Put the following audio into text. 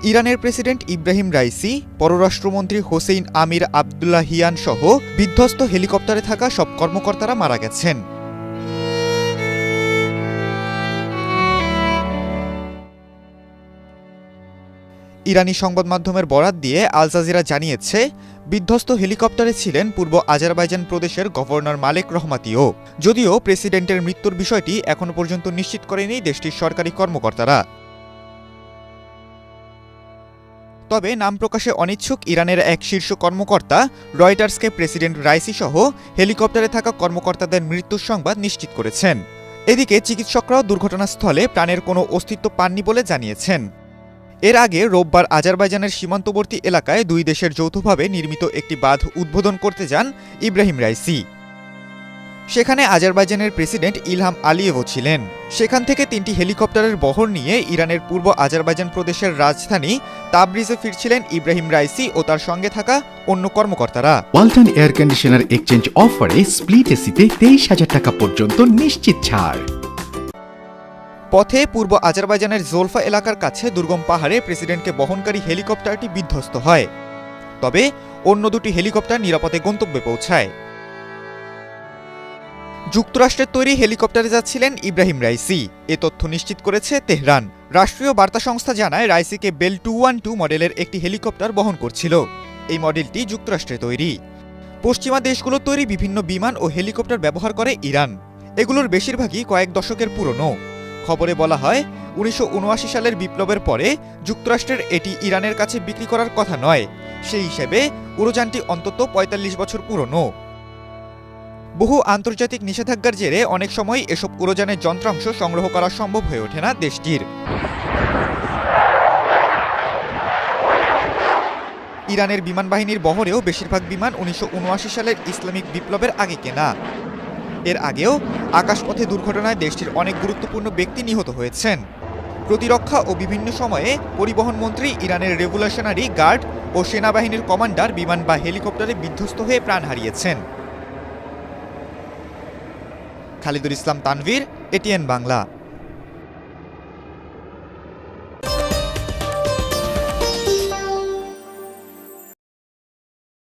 ইরানের president Ebrahim Raisi, পররাষ্ট্রমন্ত্রী Hussein আমির Abdollahian সহ বিধ্বস্ত হেলিকপ্টারে থাকা সব কর্মকর্তারা মারা গেছেন। ইরানি সংবাদ মাধ্যমের বরাত দিয়ে আল জাজিরা জানিয়েছে, বিধ্বস্ত হেলিকপ্টারে ছিলেন পূর্ব আজারবাইজান প্রদেশের গভর্নর মালেক রহমাতিও। যদিও প্রেসিডেন্টের মৃত্যুর বিষয়টি এখনো পর্যন্ত নিশ্চিত করেনি দেশটির সরকারি কর্মকর্তারা। তবে নাম প্রকাশে অনিচ্ছুক ইরানের এক শীর্ষ কর্মকর্তা রয়টার্সকে প্রেসিডেন্ট রাইসি সহ হেলিকপ্টারে থাকা কর্মকর্তাদের মৃত্যুর সংবাদ নিশ্চিত করেছেন। এদিকে চিকিৎসকরাও দুর্ঘটনাস্থলে প্রাণের কোনো অস্তিত্ব পাননি বলে জানিয়েছেন। এর আগে রোববার আজারবাইজানের সীমান্তবর্তী এলাকায় দুই দেশের যৌথভাবে নির্মিত একটি বাঁধ উদ্বোধন করতে যান ইব্রাহিম রাইসি। সেখানে আজারবাইজানের প্রেসিডেন্ট ইলহাম আলিয়েভও ছিলেন। সেখান থেকে 3টি হেলিকপ্টারের বহর নিয়ে ইরানের পূর্ব আজারবাইজান প্রদেশের রাজধানী তাবরিজে ফিরছিলেন ইব্রাহিম রাইসি ও তার সঙ্গে থাকা অন্য কর্মকর্তারা। ওয়ালটন এয়ার কন্ডিশনার এক্সচেঞ্জ অফারে স্প্লিট এসিতে 23,000 টাকা পর্যন্ত নিশ্চিত ছাড়। পথে পূর্ব আজারবাইজানের জোলফা এলাকার কাছে দুর্গম পাহাড়ে প্রেসিডেন্টকে বহনকারী হেলিকপ্টারটি বিধ্বস্ত হয়। তবে অন্য দুটি হেলিকপ্টার নিরাপদে গন্তব্যে পৌঁছায়। যুক্তরাষ্ট্রের তৈরি হেলিকপ্টারে যাচ্ছিলেন ইব্রাহিম রাইসি, এ তথ্য নিশ্চিত করেছে তেহরান। রাষ্ট্রীয় বার্তা সংস্থা জানায়, রাইসিকে বেল 212 মডেলের একটি হেলিকপ্টার বহন করছিল। এই মডেলটি যুক্তরাষ্ট্রে তৈরি। পশ্চিমা দেশগুলোর তৈরি বিভিন্ন বিমান ও হেলিকপ্টার ব্যবহার করে ইরান। এগুলোর বেশিরভাগই কয়েক দশকের পুরনো। খবরে বলা হয়, 1979 সালের বিপ্লবের পরে যুক্তরাষ্ট্রের এটি ইরানের কাছে বিক্রি করার কথা নয়। সেই হিসেবে উড়োযানটি অন্তত 45 বছর পুরনো। বহু আন্তর্জাতিক নিষেধাজ্ঞার জেরে অনেক সময় এসব উড়োযানের যন্ত্রাংশ সংগ্রহ করা সম্ভব হয়ে ওঠে না দেশটির। ইরানের বিমান বাহিনীর বহরেও বেশিরভাগ বিমান 1979 সালের ইসলামিক বিপ্লবের আগে কেনা। এর আগেও আকাশপথে দুর্ঘটনায় দেশটির অনেক গুরুত্বপূর্ণ ব্যক্তি নিহত হয়েছেন। প্রতিরক্ষা ও বিভিন্ন সময়ে পরিবহন মন্ত্রী, ইরানের রেভলিউশনারি গার্ড ও সেনাবাহিনীর কমান্ডার বিমান বা হেলিকপ্টারে বিধ্বস্ত হয়ে প্রাণ হারিয়েছেন। খালিদুল ইসলাম তানভীর, এটিএন বাংলা।